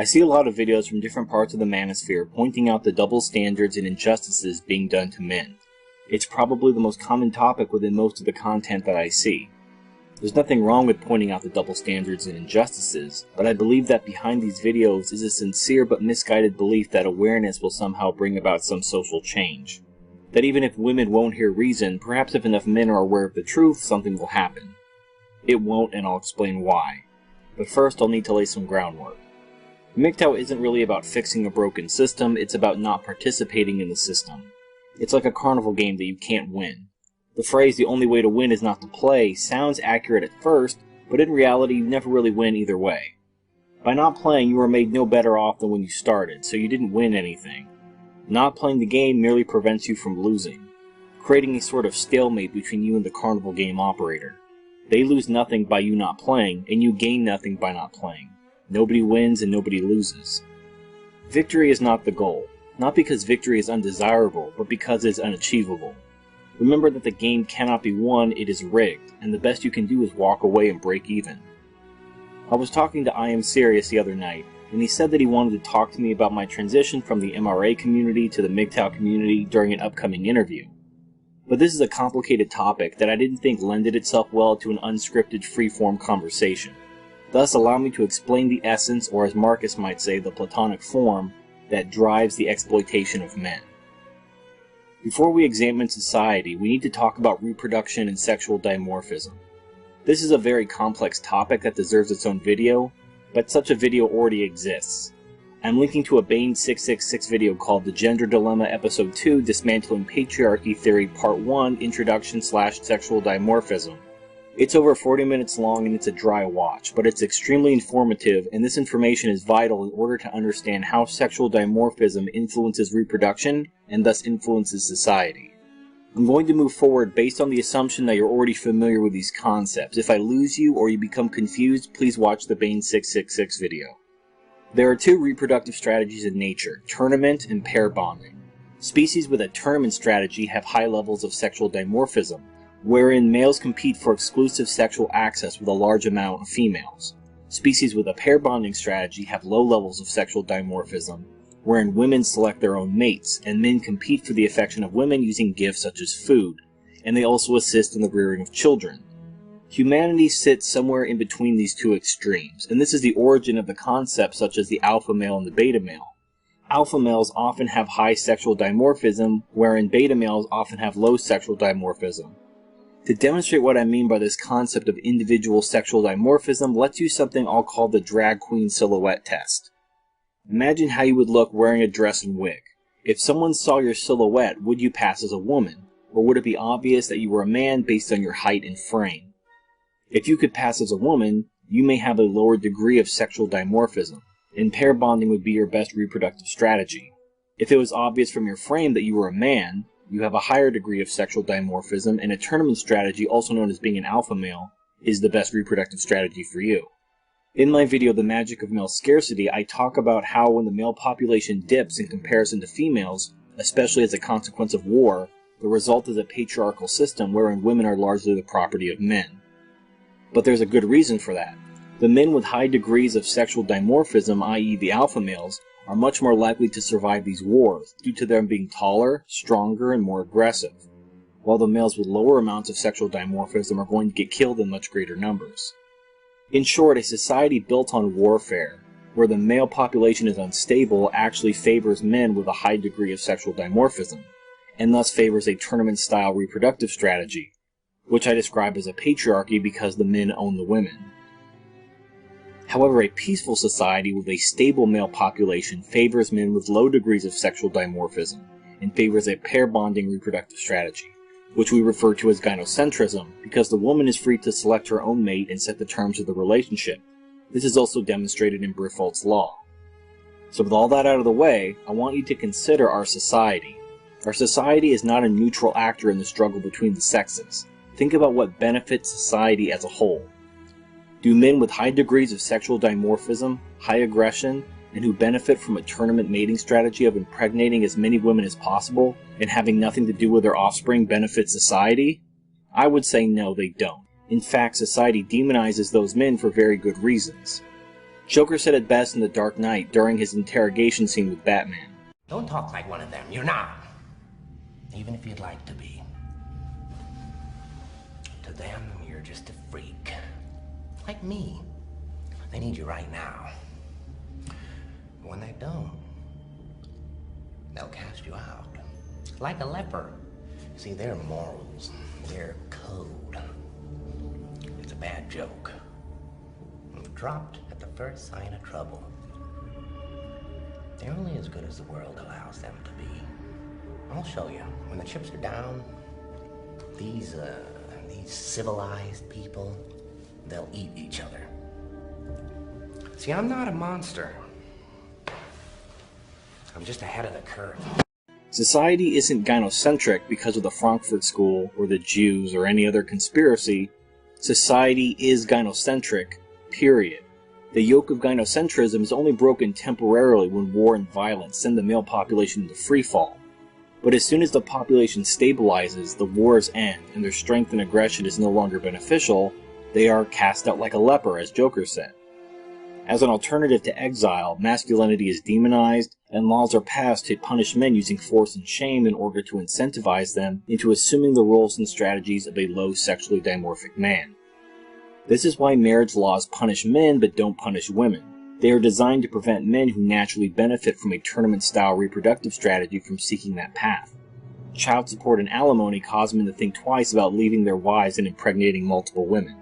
I see a lot of videos from different parts of the manosphere pointing out the double standards and injustices being done to men. It's probably the most common topic within most of the content that I see. There's nothing wrong with pointing out the double standards and injustices, but I believe that behind these videos is a sincere but misguided belief that awareness will somehow bring about some social change. That even if women won't hear reason, perhaps if enough men are aware of the truth, something will happen. It won't, and I'll explain why. But first, I'll need to lay some groundwork. MGTOW isn't really about fixing a broken system, it's about not participating in the system. It's like a carnival game that you can't win. The phrase, the only way to win is not to play, sounds accurate at first, but in reality you never really win either way. By not playing, you are made no better off than when you started, so you didn't win anything. Not playing the game merely prevents you from losing, creating a sort of stalemate between you and the carnival game operator. They lose nothing by you not playing, and you gain nothing by not playing. Nobody wins and nobody loses. Victory is not the goal, not because victory is undesirable, but because it is unachievable. Remember that the game cannot be won, it is rigged, and the best you can do is walk away and break even. I was talking to I Am Serious the other night, and he said that he wanted to talk to me about my transition from the MRA community to the MGTOW community during an upcoming interview. But this is a complicated topic that I didn't think lended itself well to an unscripted free-form conversation. Thus, allow me to explain the essence, or as Marcus might say, the platonic form, that drives the exploitation of men. Before we examine society, we need to talk about reproduction and sexual dimorphism. This is a very complex topic that deserves its own video, but such a video already exists. I'm linking to a Bain 666 video called The Gender Dilemma Episode 2 Dismantling Patriarchy Theory Part 1 Introduction/Sexual Dimorphism. It's over 40 minutes long and it's a dry watch, but it's extremely informative, and this information is vital in order to understand how sexual dimorphism influences reproduction and thus influences society. I'm going to move forward based on the assumption that you're already familiar with these concepts. If I lose you or you become confused, please watch the Bain 666 video. There are two reproductive strategies in nature, tournament and pair bonding. Species with a tournament strategy have high levels of sexual dimorphism, wherein males compete for exclusive sexual access with a large amount of females. Species with a pair bonding strategy have low levels of sexual dimorphism, wherein women select their own mates, and men compete for the affection of women using gifts such as food, and they also assist in the rearing of children. Humanity sits somewhere in between these two extremes, and this is the origin of the concepts such as the alpha male and the beta male. Alpha males often have high sexual dimorphism, wherein beta males often have low sexual dimorphism. To demonstrate what I mean by this concept of individual sexual dimorphism, let's use something I'll call the drag queen silhouette test. Imagine how you would look wearing a dress and wig. If someone saw your silhouette, would you pass as a woman? Or would it be obvious that you were a man based on your height and frame? If you could pass as a woman, you may have a lower degree of sexual dimorphism, and pair bonding would be your best reproductive strategy. If it was obvious from your frame that you were a man, you have a higher degree of sexual dimorphism, and a tournament strategy, also known as being an alpha male, is the best reproductive strategy for you. In my video, The Magic of Male Scarcity, I talk about how when the male population dips in comparison to females, especially as a consequence of war, the result is a patriarchal system wherein women are largely the property of men. But there's a good reason for that. The men with high degrees of sexual dimorphism, i.e. the alpha males, are much more likely to survive these wars due to them being taller, stronger, and more aggressive, while the males with lower amounts of sexual dimorphism are going to get killed in much greater numbers. In short, a society built on warfare, where the male population is unstable, actually favors men with a high degree of sexual dimorphism, and thus favors a tournament-style reproductive strategy, which I describe as a patriarchy because the men own the women. However, a peaceful society with a stable male population favors men with low degrees of sexual dimorphism, and favors a pair bonding reproductive strategy, which we refer to as gynocentrism, because the woman is free to select her own mate and set the terms of the relationship. This is also demonstrated in Briffault's law. So with all that out of the way, I want you to consider our society. Our society is not a neutral actor in the struggle between the sexes. Think about what benefits society as a whole. Do men with high degrees of sexual dimorphism, high aggression, and who benefit from a tournament mating strategy of impregnating as many women as possible and having nothing to do with their offspring benefit society? I would say no, they don't. In fact, society demonizes those men for very good reasons. Joker said it best in The Dark Knight during his interrogation scene with Batman. Don't talk like one of them. You're not. Even if you'd like to be. To them, you're just a freak. Like me. They need you right now. When they don't, they'll cast you out. Like a leper. See, their morals, their code. It's a bad joke. Dropped at the first sign of trouble. They're only as good as the world allows them to be. I'll show you. When the chips are down, these civilized people, they'll eat each other. See, I'm not a monster. I'm just ahead of the curve. Society isn't gynocentric because of the Frankfurt School, or the Jews, or any other conspiracy. Society is gynocentric, period. The yoke of gynocentrism is only broken temporarily when war and violence send the male population into freefall. But as soon as the population stabilizes, the wars end, and their strength and aggression is no longer beneficial, they are cast out like a leper, as Joker said. As an alternative to exile, masculinity is demonized, and laws are passed to punish men using force and shame in order to incentivize them into assuming the roles and strategies of a low sexually dimorphic man. This is why marriage laws punish men but don't punish women. They are designed to prevent men who naturally benefit from a tournament-style reproductive strategy from seeking that path. Child support and alimony cause men to think twice about leaving their wives and impregnating multiple women.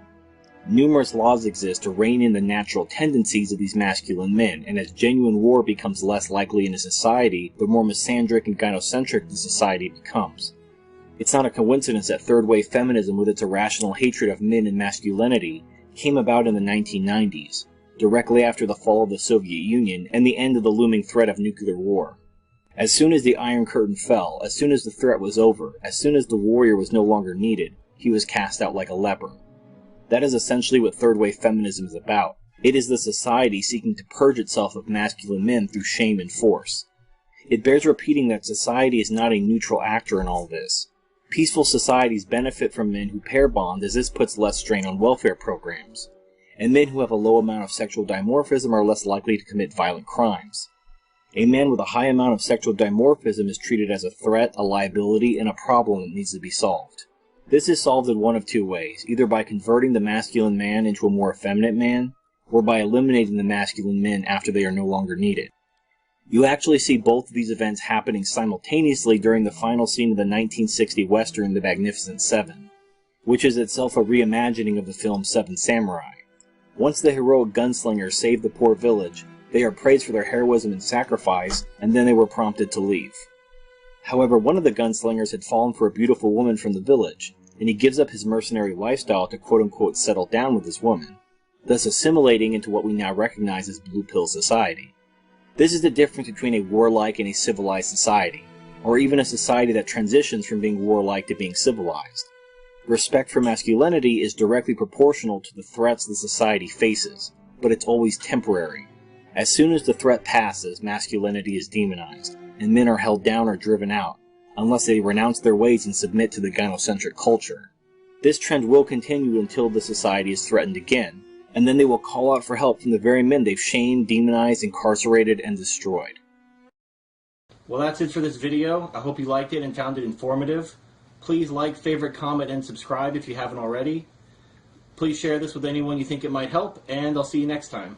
Numerous laws exist to rein in the natural tendencies of these masculine men, and as genuine war becomes less likely in a society, the more misandric and gynocentric the society becomes. It's not a coincidence that third-wave feminism, with its irrational hatred of men and masculinity, came about in the 1990s, directly after the fall of the Soviet Union and the end of the looming threat of nuclear war. As soon as the Iron Curtain fell, as soon as the threat was over, as soon as the warrior was no longer needed, he was cast out like a leper. That is essentially what third-wave feminism is about. It is the society seeking to purge itself of masculine men through shame and force. It bears repeating that society is not a neutral actor in all this. Peaceful societies benefit from men who pair bond, as this puts less strain on welfare programs. And men who have a low amount of sexual dimorphism are less likely to commit violent crimes. A man with a high amount of sexual dimorphism is treated as a threat, a liability, and a problem that needs to be solved. This is solved in one of two ways, either by converting the masculine man into a more effeminate man, or by eliminating the masculine men after they are no longer needed. You actually see both of these events happening simultaneously during the final scene of the 1960 western The Magnificent Seven, which is itself a reimagining of the film Seven Samurai. Once the heroic gunslingers save the poor village, they are praised for their heroism and sacrifice, and then they were prompted to leave. However, one of the gunslingers had fallen for a beautiful woman from the village, and he gives up his mercenary lifestyle to quote-unquote settle down with this woman, thus assimilating into what we now recognize as Blue Pill society. This is the difference between a warlike and a civilized society, or even a society that transitions from being warlike to being civilized. Respect for masculinity is directly proportional to the threats the society faces, but it's always temporary. As soon as the threat passes, masculinity is demonized, and men are held down or driven out, unless they renounce their ways and submit to the gynocentric culture. This trend will continue until the society is threatened again, and then they will call out for help from the very men they've shamed, demonized, incarcerated, and destroyed. Well, that's it for this video. I hope you liked it and found it informative. Please like, favorite, comment, and subscribe if you haven't already. Please share this with anyone you think it might help, and I'll see you next time.